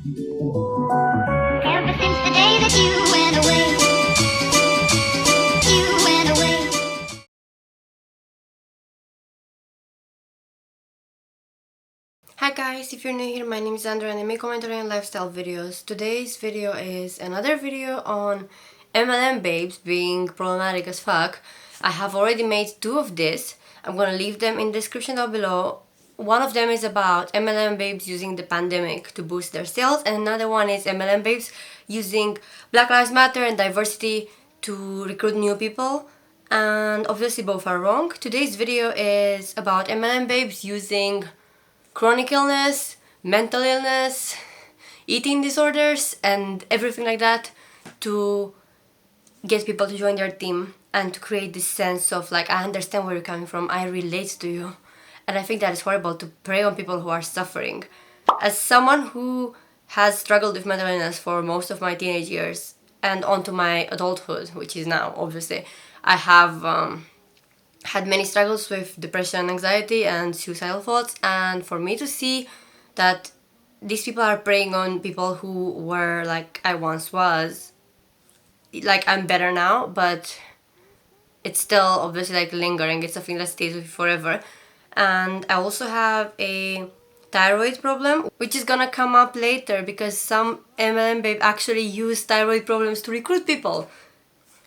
Ever since the day that you went away, you went away. Hi guys, if you're new here, my name is Andra and I make commentary and lifestyle videos. Today's video is another video on MLM babes being problematic as fuck. I have already made 2 of this. I'm gonna leave them in the description down below. One of them is about MLM babes using the pandemic to boost their sales, and another one is MLM babes using Black Lives Matter and diversity to recruit new people. And obviously both are wrong. Today's video is about MLM babes using chronic illness, mental illness, eating disorders, and everything like that to get people to join their team and to create this sense of like, I understand where you're coming from, I relate to you. And I think that is horrible to prey on people who are suffering. As someone who has struggled with mental illness for most of my teenage years and onto my adulthood, which is now obviously, I have had many struggles with depression, anxiety, and suicidal thoughts, and for me to see that these people are preying on people who were like I once was, like I'm better now, but it's still obviously like lingering. It's something that stays with you forever. And I also have a thyroid problem, which is gonna come up later because some MLM babe actually use thyroid problems to recruit people.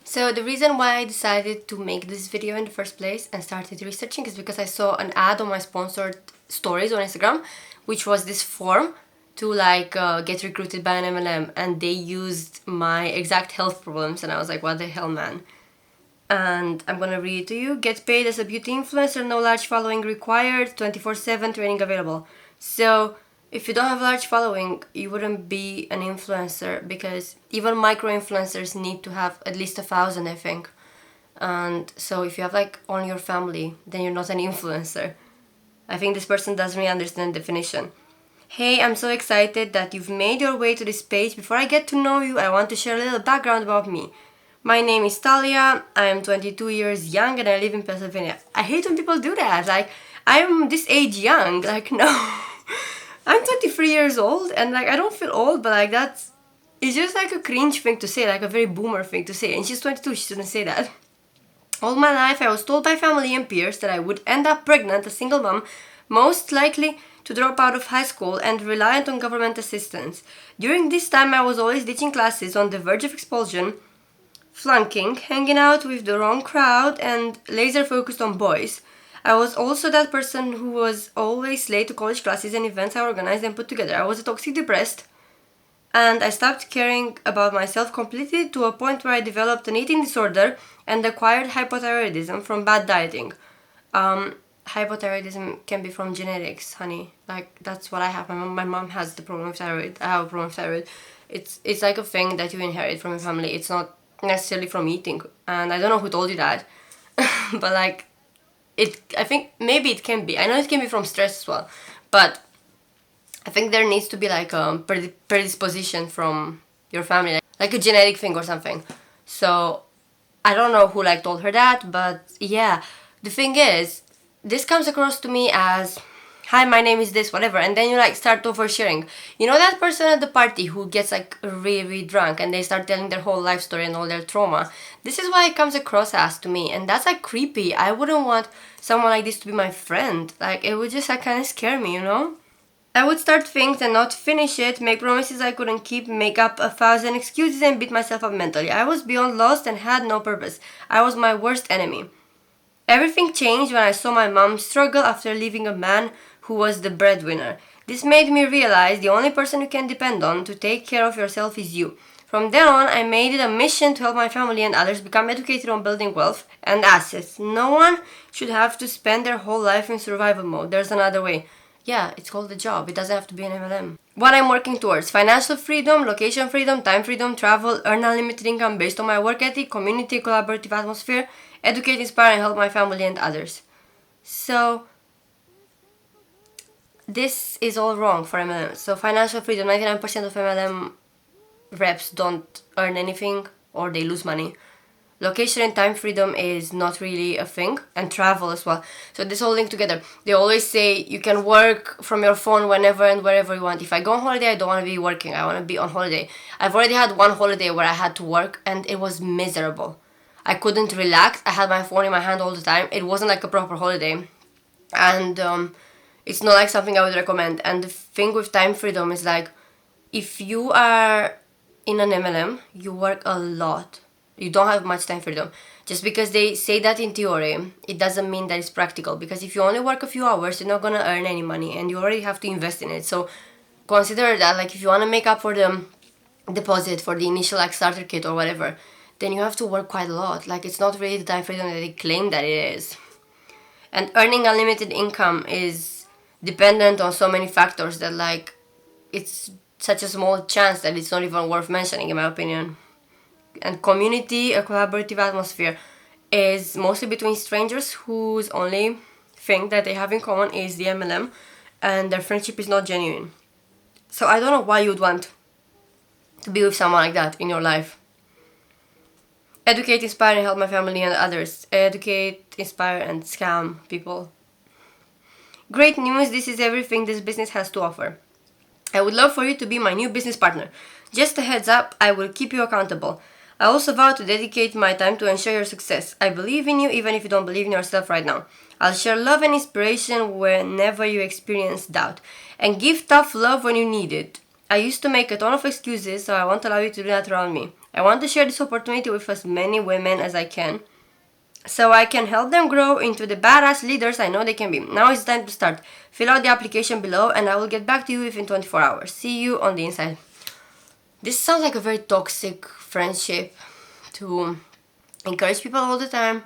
So the reason why I decided to make this video in the first place and started researching is because I saw an ad on my sponsored stories on Instagram, which was this form to like get recruited by an MLM, and they used my exact health problems, and I was like, what the hell, man? And I'm gonna read it to you. Get paid as a beauty influencer, no large following required, 24/7 training available. So if you don't have a large following, you wouldn't be an influencer, because even micro-influencers need to have at least 1,000, I think. And so if you have like only your family, then you're not an influencer. I think this person doesn't really understand the definition. Hey, I'm so excited that you've made your way to this page. Before I get to know you, I want to share a little background about me. My name is Talia, I am 22 years young and I live in Pennsylvania. I hate when people do that, like, I'm this age young, like, no. I'm 23 years old and like I don't feel old, but like it's just like a cringe thing to say, like a very boomer thing to say, and she's 22, she shouldn't say that. All my life I was told by family and peers that I would end up pregnant, a single mom, most likely to drop out of high school and reliant on government assistance. During this time I was always ditching classes, on the verge of expulsion, flunking, hanging out with the wrong crowd, and laser focused on boys. I was also that person who was always late to college classes and events I organized and put together. I was a toxic depressed, and I stopped caring about myself completely to a point where I developed an eating disorder and acquired hypothyroidism from bad dieting. Hypothyroidism can be from genetics, honey. Like, that's what I have. My mom has the problem with thyroid. I have a problem with thyroid. It's like a thing that you inherit from your family. It's not necessarily from eating. And I don't know who told you that. But like, I think maybe it can be. I know it can be from stress as well, but I think there needs to be like a predisposition from your family, like a genetic thing or something. So I don't know who like told her that, but yeah, the thing is, this comes across to me as, hi, my name is this, whatever, and then you like start oversharing. You know that person at the party who gets like really drunk and they start telling their whole life story and all their trauma? This is why it comes across as to me, and that's like creepy. I wouldn't want someone like this to be my friend. Like, it would just like kind of scare me, you know? I would start things and not finish it, make promises I couldn't keep, make up 1,000 excuses and beat myself up mentally. I was beyond lost and had no purpose. I was my worst enemy. Everything changed when I saw my mom struggle after leaving a man who was the breadwinner. This made me realize the only person you can depend on to take care of yourself is you. From then on, I made it a mission to help my family and others become educated on building wealth and assets. No one should have to spend their whole life in survival mode. There's another way. Yeah, it's called a job. It doesn't have to be an MLM. What I'm working towards: financial freedom, location freedom, time freedom, travel, earn unlimited income based on my work ethic, community, collaborative atmosphere, educate, inspire, and help my family and others. So this is all wrong for MLM. So financial freedom, 99% of MLM reps don't earn anything or they lose money. Location and time freedom is not really a thing, and travel as well. So this all linked together. They always say you can work from your phone whenever and wherever you want. If I go on holiday, I don't want to be working. I want to be on holiday. I've already had one holiday where I had to work, and it was miserable. I couldn't relax. I had my phone in my hand all the time. It wasn't like a proper holiday, and it's not like something I would recommend. And the thing with time freedom is like, if you are in an MLM, you work a lot. You don't have much time freedom. Just because they say that in theory, it doesn't mean that it's practical. Because if you only work a few hours, you're not gonna earn any money, and you already have to invest in it. So consider that, like, if you wanna make up for the deposit for the initial like starter kit or whatever, then you have to work quite a lot. Like, it's not really the time freedom that they claim that it is. And earning unlimited income is dependent on so many factors that, like, it's such a small chance that it's not even worth mentioning, in my opinion. And community, a collaborative atmosphere, is mostly between strangers whose only thing that they have in common is the MLM, and their friendship is not genuine. So I don't know why you'd want to be with someone like that in your life. Educate, inspire, and help my family and others. Educate, inspire, and scam people. Great news, this is everything this business has to offer. I would love for you to be my new business partner. Just a heads up, I will keep you accountable. I also vow to dedicate my time to ensure your success. I believe in you even if you don't believe in yourself right now. I'll share love and inspiration whenever you experience doubt, and give tough love when you need it. I used to make a ton of excuses, so I won't allow you to do that around me. I want to share this opportunity with as many women as I can, so I can help them grow into the badass leaders I know they can be. Now it's time to start. Fill out the application below and I will get back to you within 24 hours. See you on the inside. This sounds like a very toxic friendship, to encourage people all the time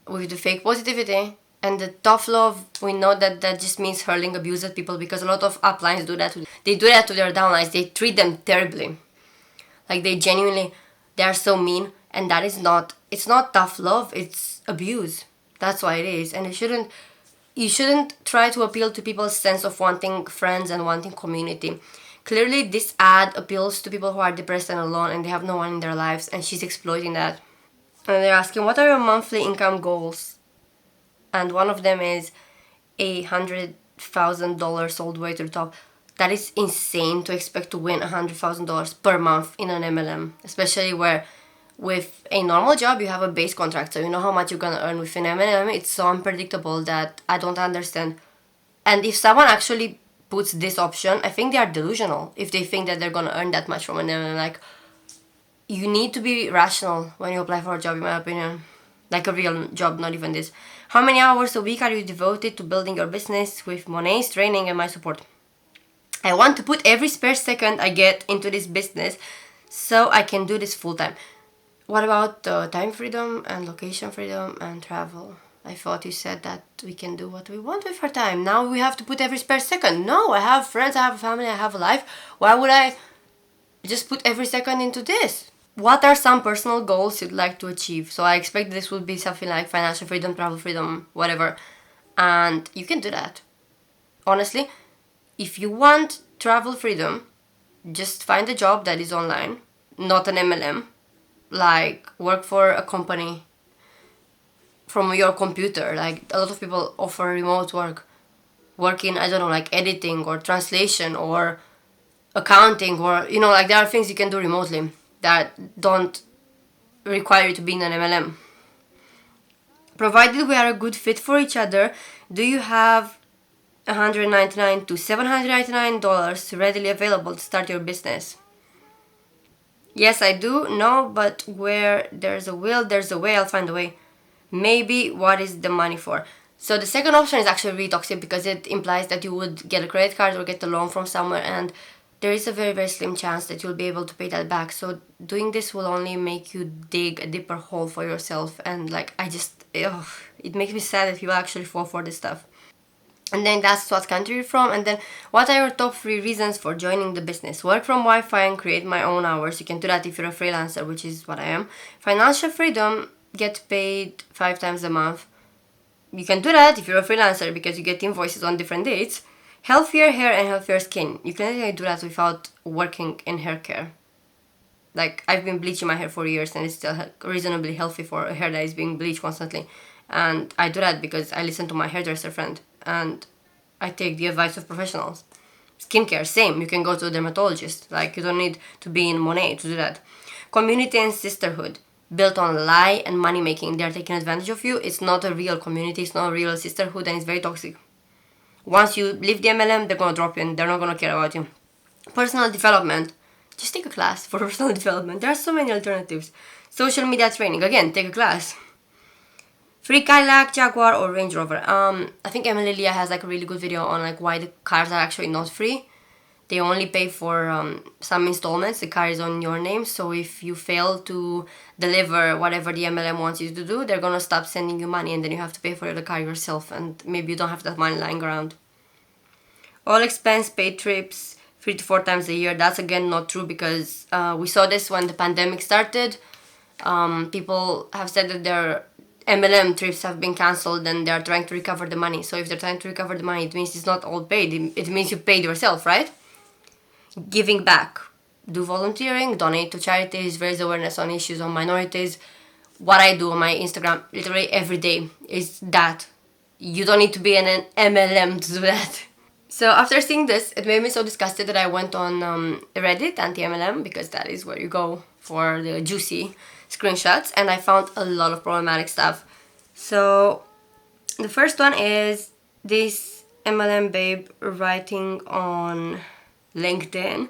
with the fake positivity. And the tough love, we know that that just means hurling abuse at people, because a lot of uplines do that. They do that to their downlines. They treat them terribly. Like, they are so mean, and that is not, it's not tough love, it's abuse. That's why it is. And you shouldn't try to appeal to people's sense of wanting friends and wanting community. Clearly this ad appeals to people who are depressed and alone and they have no one in their lives, and she's exploiting that. And they're asking, what are your monthly income goals? And one of them is $100,000 all the way to the top. That is insane to expect to win $100,000 per month in an MLM, especially where with a normal job you have a base contract, so you know how much you're gonna earn. With an MLM, it's so unpredictable that I don't understand. And if someone actually puts this option, I think they are delusional if they think that they're gonna earn that much from an MLM. Like, you need to be rational when you apply for a job, in my opinion. Like a real job, not even this. How many hours a week are you devoted to building your business with Monet's training and my support? I want to put every spare second I get into this business so I can do this full time. What about time freedom and location freedom and travel? I thought you said that we can do what we want with our time. Now we have to put every spare second. No, I have friends, I have a family, I have a life. Why would I just put every second into this? What are some personal goals you'd like to achieve? So I expect this would be something like financial freedom, travel freedom, whatever. And you can do that. Honestly, if you want travel freedom, just find a job that is online, not an MLM. Like, work for a company from your computer. Like, a lot of people offer remote work. Work in, I don't know, like editing or translation or accounting, or, you know, like, there are things you can do remotely that don't require you to be in an MLM. Provided we are a good fit for each other, do you have $199 to $799 readily available to start your business? Yes, I do. No, but where there's a will, there's a way. I'll find a way. Maybe. What is the money for? So the second option is actually really toxic, because it implies that you would get a credit card or get a loan from somewhere, and there is a very, very slim chance that you'll be able to pay that back. So doing this will only make you dig a deeper hole for yourself. And like, it makes me sad that people actually fall for this stuff. And then that's what country you're from. And then what are your top 3 reasons for joining the business? Work from Wi-Fi and create my own hours. You can do that if you're a freelancer, which is what I am. Financial freedom, get paid 5 times a month. You can do that if you're a freelancer, because you get invoices on different dates. Healthier hair and healthier skin. You can actually do that without working in hair care. Like, I've been bleaching my hair for years and it's still reasonably healthy for a hair that is being bleached constantly. And I do that because I listen to my hairdresser friend and I take the advice of professionals. Skincare, same. You can go to a dermatologist. Like, you don't need to be in Monet to do that. Community and sisterhood, built on lie and money making. They're taking advantage of you. It's not a real community. It's not a real sisterhood, and it's very toxic. Once you leave the MLM, they're gonna drop you and they're not gonna care about you. Personal development. Just take a class for personal development. There are so many alternatives. Social media training. Again, take a class. Free Cadillac, Jaguar, or Range Rover. I think Emily Leah has like a really good video on like why the cars are actually not free. They only pay for some installments. The car is on your name, so if you fail to deliver whatever the MLM wants you to do, they're gonna stop sending you money, and then you have to pay for the car yourself, and maybe you don't have that money lying around. All expense paid trips, 3 to 4 times a year. That's again not true, because we saw this when the pandemic started. People have said that their MLM trips have been cancelled and they're trying to recover the money. So if they're trying to recover the money, it means it's not all paid. It means you paid yourself, right? Giving back. Do volunteering, donate to charities, raise awareness on issues on minorities. What I do on my Instagram literally every day is that. You don't need to be an MLM to do that. So after seeing this, it made me so disgusted that I went on Reddit, anti-MLM, because that is where you go for the juicy screenshots, and I found a lot of problematic stuff. So the first one is this MLM babe writing on LinkedIn.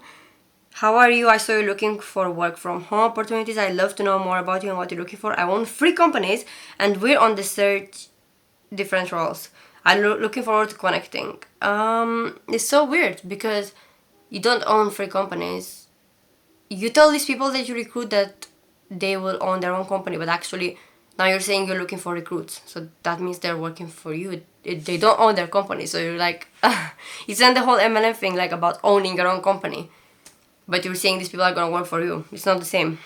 How are you? I saw you looking for work from home opportunities. I'd love to know more about you and what you're looking for. I own 3 companies and we're on the search different roles. I'm looking forward to connecting. It's so weird because you don't own 3 companies. You tell these people that you recruit that they will own their own company, but actually now you're saying you're looking for recruits. So that means they're working for you. They don't own their company. So you're like, isn't the whole MLM thing like about owning your own company? But you're saying these people are gonna work for you. It's not the same.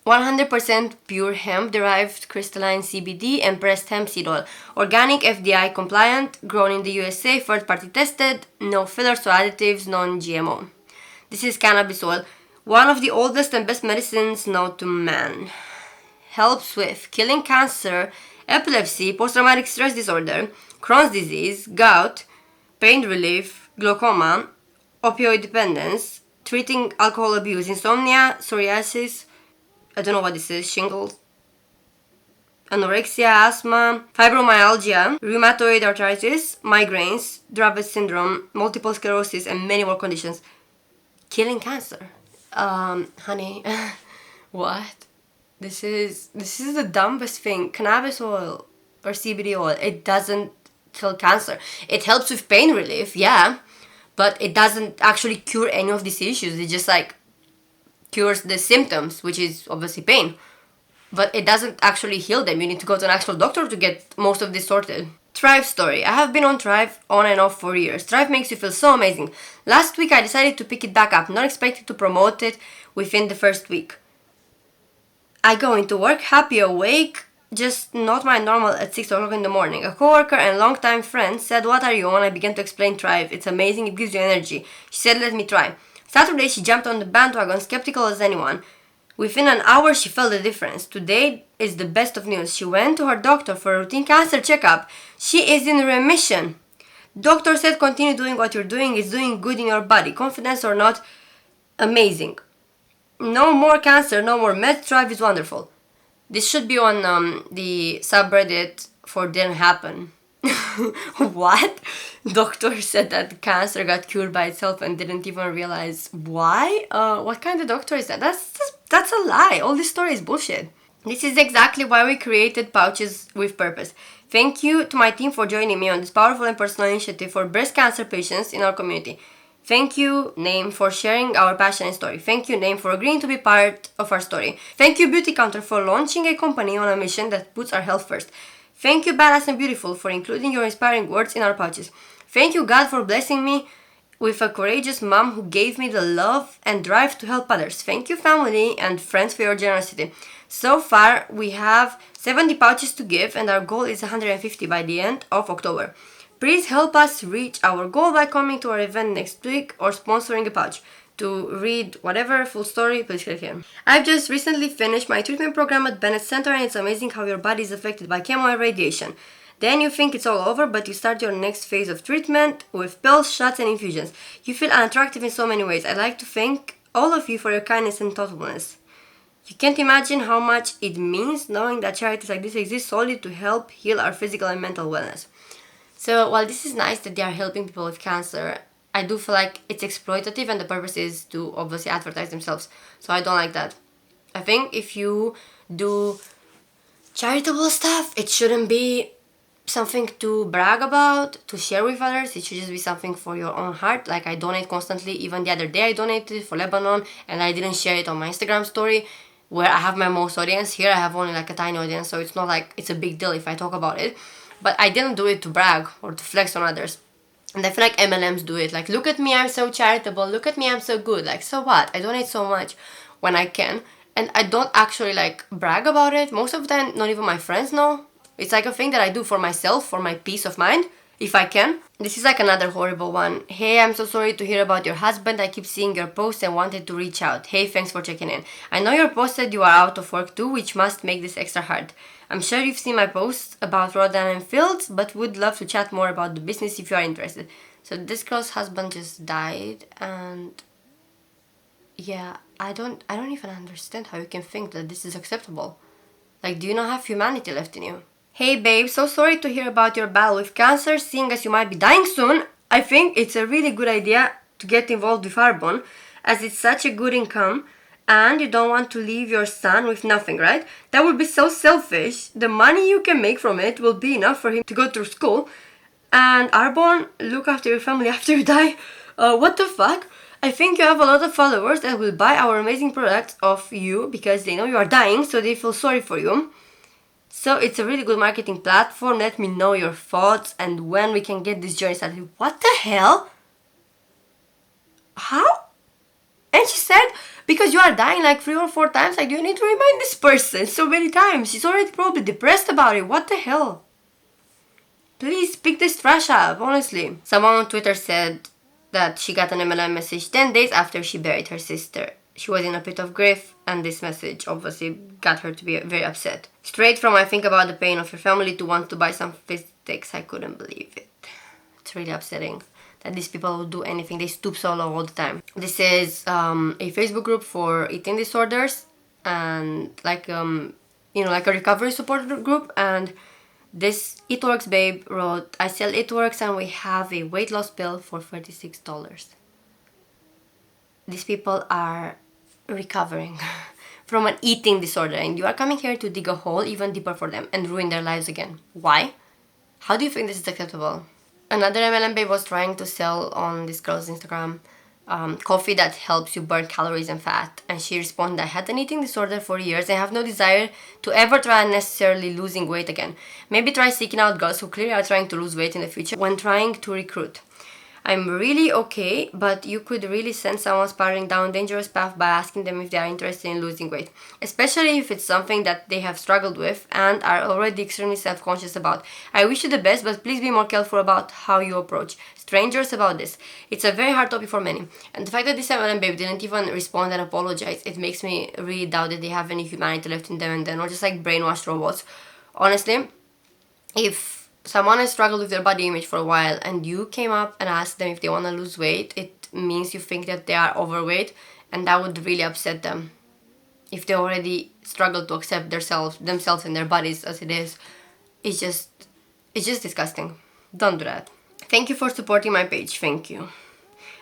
100% pure hemp derived crystalline CBD and pressed hemp seed oil. Organic, FDI compliant, grown in the USA, third party tested, no fillers or additives, non-GMO. This is cannabis oil, one of the oldest and best medicines known to man. Helps with killing cancer, epilepsy, post-traumatic stress disorder, Crohn's disease, gout, pain relief, glaucoma, opioid dependence, treating alcohol abuse, insomnia, psoriasis, I don't know what this is, shingles, anorexia, asthma, fibromyalgia, rheumatoid arthritis, migraines, Dravet syndrome, multiple sclerosis, and many more conditions. Killing cancer. Honey, what? This is the dumbest thing. Cannabis oil or CBD oil, it doesn't kill cancer. It helps with pain relief, yeah, but it doesn't actually cure any of these issues. It just like cures the symptoms, which is obviously pain, but it doesn't actually heal them. You need to go to an actual doctor to get most of this sorted. Thrive story. I have been on Thrive on and off for years. Thrive makes you feel so amazing. Last week I decided to pick it back up, not expecting to promote it within the first week. I go into work happy, awake, just not my normal at 6 o'clock in the morning. A coworker and longtime friend said, "What are you on?" I began to explain Thrive. It's amazing, it gives you energy. She said, "Let me try." Saturday she jumped on the bandwagon, skeptical as anyone. Within an hour she felt the difference. Today is the best of news. She went to her doctor for a routine cancer checkup. She is in remission. Doctor said continue doing what you're doing. It's doing good in your body. Confidence or not, amazing. No more cancer, no more meds. Thrive is wonderful. This should be on the subreddit for didn't happen. What? Doctor said that cancer got cured by itself and didn't even realize why? What kind of doctor is that? That's a lie. All this story is bullshit. This is exactly why we created Pouches with Purpose. Thank you to my team for joining me on this powerful and personal initiative for breast cancer patients in our community. Thank you, Name, for sharing our passion and story. Thank you, Name, for agreeing to be part of our story. Thank you, Beauty Counter, for launching a company on a mission that puts our health first. Thank you, Badass and Beautiful, for including your inspiring words in our pouches. Thank you, God, for blessing me with a courageous mom who gave me the love and drive to help others. Thank you, family and friends, for your generosity. So far, we have 70 pouches to give, and our goal is 150 by the end of October. Please help us reach our goal by coming to our event next week or sponsoring a pouch. to read whatever full story, please click here. I've just recently finished my treatment program at Bennett Center, and it's amazing how your body is affected by chemo and radiation. Then you think it's all over, but you start your next phase of treatment with pills, shots, and infusions. You feel unattractive in so many ways. I'd like to thank all of you for your kindness and thoughtfulness. You can't imagine how much it means knowing that charities like this exist solely to help heal our physical and mental wellness. So while this is nice that they are helping people with cancer, I do feel like it's exploitative and the purpose is to obviously advertise themselves. So I don't like that. I think if you do charitable stuff, it shouldn't be something to brag about, to share with others. It should just be something for your own heart. Like I donate constantly. Even the other day I donated for Lebanon and I didn't share it on my Instagram story where I have my most audience. Here I have only like a tiny audience, so it's not like it's a big deal if I talk about it. But I didn't do it to brag or to flex on others. And I feel like MLMs do it. Like, look at me, I'm so charitable. Look at me, I'm so good. Like, so what? I donate so much when I can. And I don't actually like brag about it. Most of the time, not even my friends know. It's like a thing that I do for myself, for my peace of mind, if I can. This is like another horrible one. Hey, I'm so sorry to hear about your husband. I keep seeing your posts and wanted to reach out. Hey, thanks for checking in. I know your post said you are out of work too, which must make this extra hard. I'm sure you've seen my posts about Rhode Island Fields, but would love to chat more about the business if you are interested. So this girl's husband just died, and yeah, I don't even understand how you can think that this is acceptable. Like, do you not have humanity left in you? Hey babe, so sorry to hear about your battle with cancer. Seeing as you might be dying soon, I think it's a really good idea to get involved with Arbonne, as it's such a good income and you don't want to leave your son with nothing, right? That would be so selfish. The money you can make from it will be enough for him to go through school. And Arbonne, look after your family after you die. What the fuck? I think you have a lot of followers that will buy our amazing products off you because they know you are dying, so they feel sorry for you. So it's a really good marketing platform. Let me know your thoughts and when we can get this journey started. What the hell? How? And she said, because you are dying like 3 or 4 times, like, you need to remind this person so many times. She's already probably depressed about it. What the hell? Please pick this trash up, honestly. Someone on Twitter said that she got an MLM message 10 days after she buried her sister. She was in a pit of grief, and this message obviously got her to be very upset. Straight from I think about the pain of your family to want to buy some fish sticks, I couldn't believe it. It's really upsetting that these people will do anything. They stoop so low all the time. This is a Facebook group for eating disorders and like like a recovery support group. And this It Works babe wrote, I sell It Works and we have a weight loss pill for $36. These people are recovering from an eating disorder and you are coming here to dig a hole even deeper for them and ruin their lives again. Why? How do you think this is acceptable? Another MLM babe was trying to sell on this girl's Instagram coffee that helps you burn calories and fat, and she responded, I had an eating disorder for years and have no desire to ever try unnecessarily losing weight again. Maybe try seeking out girls who clearly are trying to lose weight in the future when trying to recruit. I'm really okay, but you could really send someone spiraling down a dangerous path by asking them if they are interested in losing weight, especially if it's something that they have struggled with and are already extremely self-conscious about. I wish you the best, but please be more careful about how you approach strangers about this. It's a very hard topic for many, and the fact that this MLM babe didn't even respond and apologize, it makes me really doubt that they have any humanity left in them and they're not just like brainwashed robots. Honestly, if someone has struggled with their body image for a while and you came up and asked them if they want to lose weight, it means you think that they are overweight, and that would really upset them. If they already struggle to accept themselves and their bodies as it is, it's just disgusting. Don't do that. Thank you for supporting my page. Thank you.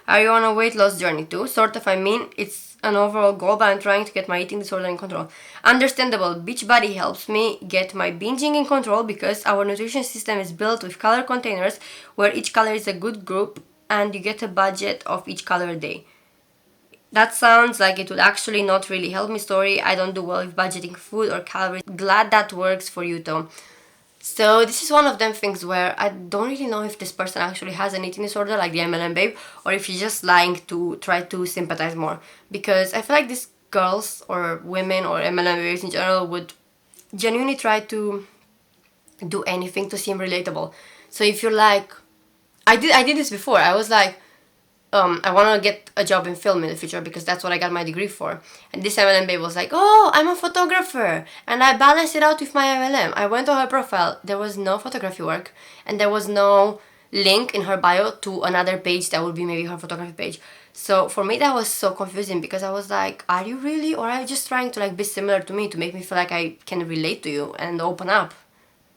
Are you on a weight loss journey too? Sort of, I mean, it's an overall goal, but I'm trying to get my eating disorder in control. Understandable. Beachbody helps me get my binging in control because our nutrition system is built with color containers where each color is a good group and you get a budget of each color a day. That sounds like it would actually not really help me. Sorry, I don't do well with budgeting food or calories. Glad that works for you though. So this is one of them things where I don't really know if this person actually has an eating disorder like the MLM babe, or if she's just lying to try to sympathize more. Because I feel like these girls or women or MLM babes in general would genuinely try to do anything to seem relatable. So if you're like, I did this before. I was like, I want to get a job in film in the future because that's what I got my degree for. And this MLM babe was like, oh, I'm a photographer, and I balanced it out with my MLM. I went to her profile, there was no photography work, and there was no link in her bio to another page that would be maybe her photography page. So for me that was so confusing because I was like, are you really, or are you just trying to like be similar to me to make me feel like I can relate to you and open up?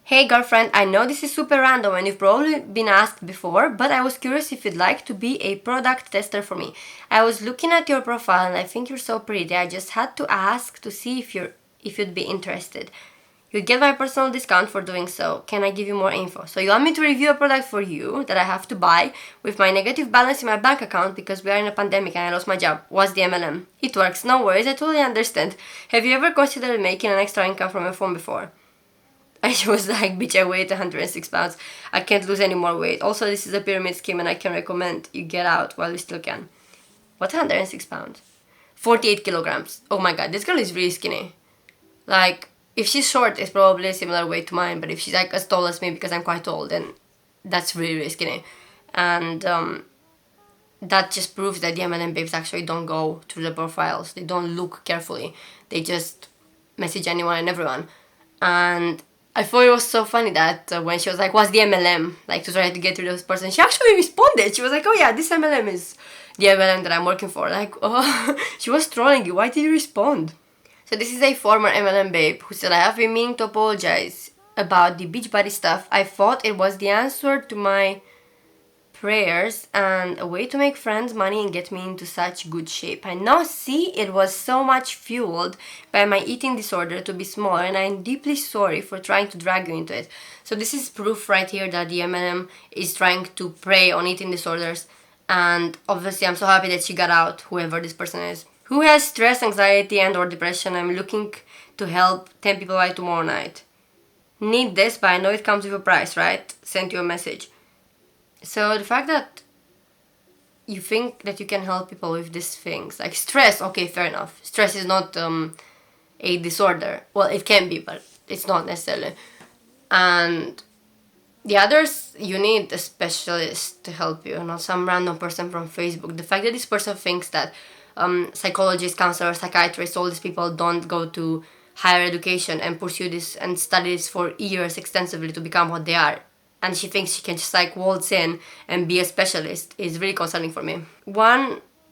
Hey girlfriend, I know this is super random and you've probably been asked before, but I was curious if you'd like to be a product tester for me. I was looking at your profile and I think you're so pretty. I just had to ask to see if you'd be interested. You'd get my personal discount for doing so. Can I give you more info? So you want me to review a product for you that I have to buy with my negative balance in my bank account because we are in a pandemic and I lost my job. What's the MLM? It works, no worries, I totally understand. Have you ever considered making an extra income from your phone before? And she was like, bitch, I weigh 106 pounds. I can't lose any more weight. Also, this is a pyramid scheme and I can recommend you get out while you still can. What, 106 pounds? 48 kilograms. Oh my god, this girl is really skinny. Like, if she's short, it's probably a similar weight to mine. But if she's like as tall as me because I'm quite tall, then that's really, really skinny. And that just proves that the MLM babes actually don't go through the profiles. They don't look carefully. They just message anyone and everyone. And I thought it was so funny that when she was like, what's the MLM? Like, to try to get rid of this person, she actually responded. She was like, oh yeah, this MLM is the MLM that I'm working for. Like, oh, she was trolling you. Why did you respond? So this is a former MLM babe who said, I have been meaning to apologize about the Beachbody stuff. I thought it was the answer to my prayers and a way to make friends, money, and get me into such good shape. I now see it was so much fueled by my eating disorder to be smaller, and I'm deeply sorry for trying to drag you into it. So this is proof right here that the MLM is trying to prey on eating disorders, and obviously I'm so happy that she got out, whoever this person is. Who has stress, anxiety, and or depression? I'm looking to help 10 people by tomorrow night. Need this, but I know it comes with a price, right? Sent you a message. So the fact that you think that you can help people with these things, like stress, okay, fair enough. Stress is not a disorder. Well, it can be, but it's not necessarily. And the others, you need a specialist to help you, not some random person from Facebook. The fact that this person thinks that psychologists, counselors, psychiatrists, all these people don't go to higher education and pursue this and study this for years extensively to become what they are, and she thinks she can just like waltz in and be a specialist is really concerning for me.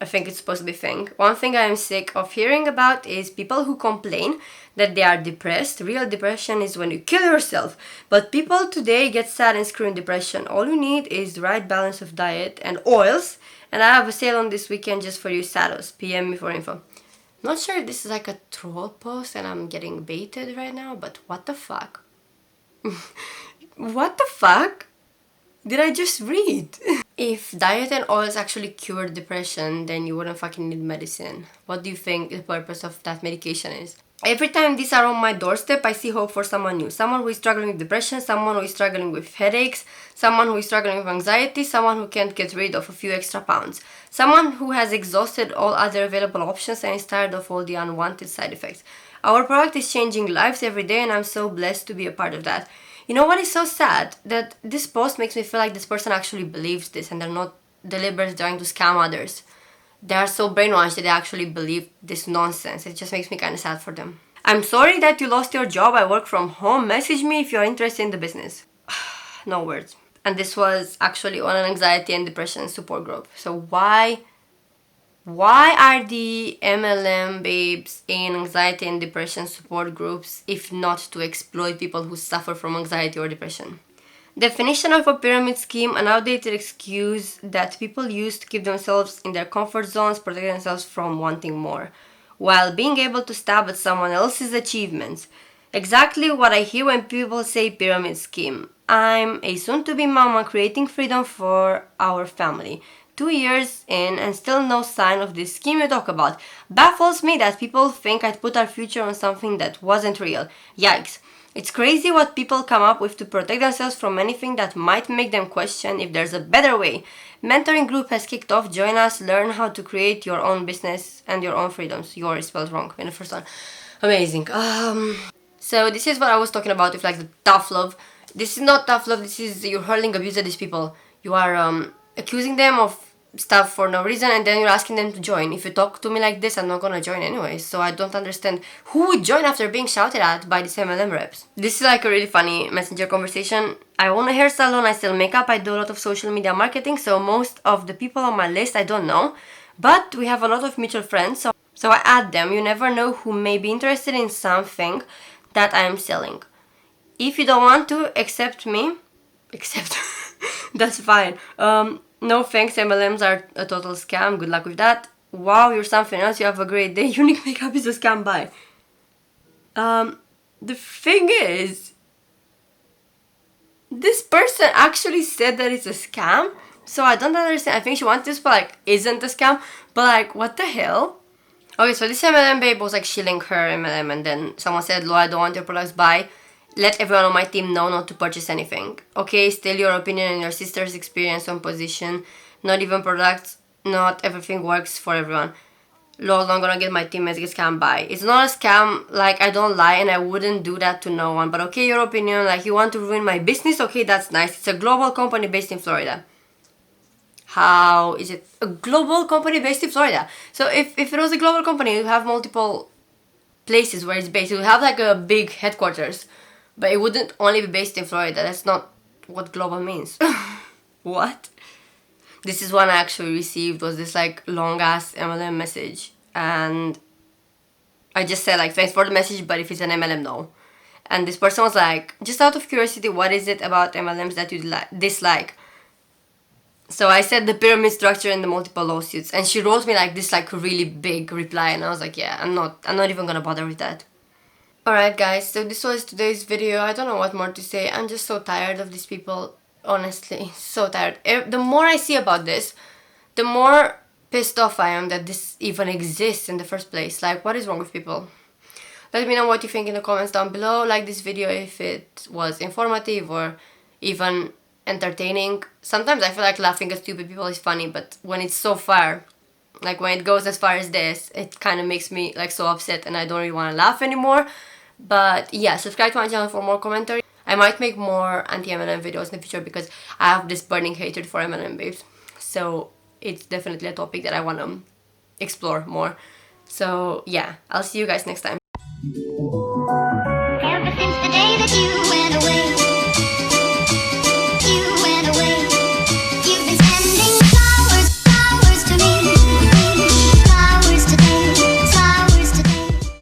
I think it's supposed to be one thing I am sick of hearing about is people who complain that they are depressed. Real depression is when you kill yourself. But people today get sad and screw in depression. All you need is the right balance of diet and oils. And I have a sale on this weekend just for you saddles. PM me for info. Not sure if this is like a troll post and I'm getting baited right now, but what the fuck? What the fuck did I just read? If diet and oils actually cure depression, then you wouldn't fucking need medicine. What do you think the purpose of that medication is? Every time these are on my doorstep, I see hope for someone new. Someone who is struggling with depression, someone who is struggling with headaches, someone who is struggling with anxiety, someone who can't get rid of a few extra pounds, someone who has exhausted all other available options and is tired of all the unwanted side effects. Our product is changing lives every day and I'm so blessed to be a part of that. You know what is so sad? That this post makes me feel like this person actually believes this and they're not deliberately trying to scam others. They are so brainwashed that they actually believe this nonsense. It just makes me kind of sad for them. I'm sorry that you lost your job. I work from home. Message me if you're interested in the business. No words. And this was actually on an anxiety and depression support group. So why are the MLM babes in anxiety and depression support groups if not to exploit people who suffer from anxiety or depression? Definition of a pyramid scheme, an outdated excuse that people use to keep themselves in their comfort zones, protect themselves from wanting more, while being able to stab at someone else's achievements. Exactly what I hear when people say pyramid scheme. I'm a soon-to-be mama creating freedom for our family. 2 years in and still no sign of this scheme you talk about. Baffles me that people think I'd put our future on something that wasn't real. Yikes. It's crazy what people come up with to protect themselves from anything that might make them question if there's a better way. Mentoring group has kicked off. Join us. Learn how to create your own business and your own freedoms. Your is spelled wrong in the first one. Amazing. So this is what I was talking about with like the tough love. This is not tough love. This is you're hurling abuse at these people. You are accusing them of stuff for no reason, and then you're asking them to join. If you talk to me like this, I'm not gonna join anyway. So I don't understand who would join after being shouted at by these MLM reps. This is like a really funny messenger conversation. I own a hair salon, I sell makeup, I do a lot of social media marketing, so most of the people on my list I don't know, but we have a lot of mutual friends, so I add them. You never know who may be interested in something that I am selling. If you don't want to accept me, that's fine. No thanks, MLMs are a total scam. Good luck with that. Wow, you're something else. You have a great day. Unique makeup is a scam. Bye. The thing is, this person actually said that it's a scam. So I don't understand. I think she wants this, but like, isn't a scam. But like, what the hell? Okay, so this MLM babe was like shilling her MLM, and then someone said, "Lo, I don't want your products. Bye. Let everyone on my team know not to purchase anything." Okay, still your opinion and your sister's experience on position. Not even products. Not everything works for everyone. Lol, I'm gonna get my teammates get scammed by. It's not a scam, like I don't lie and I wouldn't do that to no one. But okay, your opinion, like you want to ruin my business, okay, that's nice. It's a global company based in Florida. How is it a global company based in Florida? So if it was a global company, you have multiple places where it's based. You have like a big headquarters. But it wouldn't only be based in Florida. That's not what global means. What? This is one I actually received, was this like long ass MLM message. And I just said like, thanks for the message, but if it's an MLM, no. And this person was like, just out of curiosity, what is it about MLMs that you dislike? So I said the pyramid structure and the multiple lawsuits. And she wrote me like this like really big reply. And I was like, yeah, I'm not even gonna bother with that. Alright guys, so this was today's video. I don't know what more to say. I'm just so tired of these people. Honestly, so tired. The more I see about this, the more pissed off I am that this even exists in the first place. Like, what is wrong with people? Let me know what you think in the comments down below. Like this video if it was informative or even entertaining. Sometimes I feel like laughing at stupid people is funny, but when it's so far, like when it goes as far as this, it kind of makes me like so upset and I don't really want to laugh anymore. But yeah, subscribe to my channel for more commentary. I might make more anti-MLM videos in the future because I have this burning hatred for MLM babes. So it's definitely a topic that I want to explore more. So yeah, I'll see you guys next time.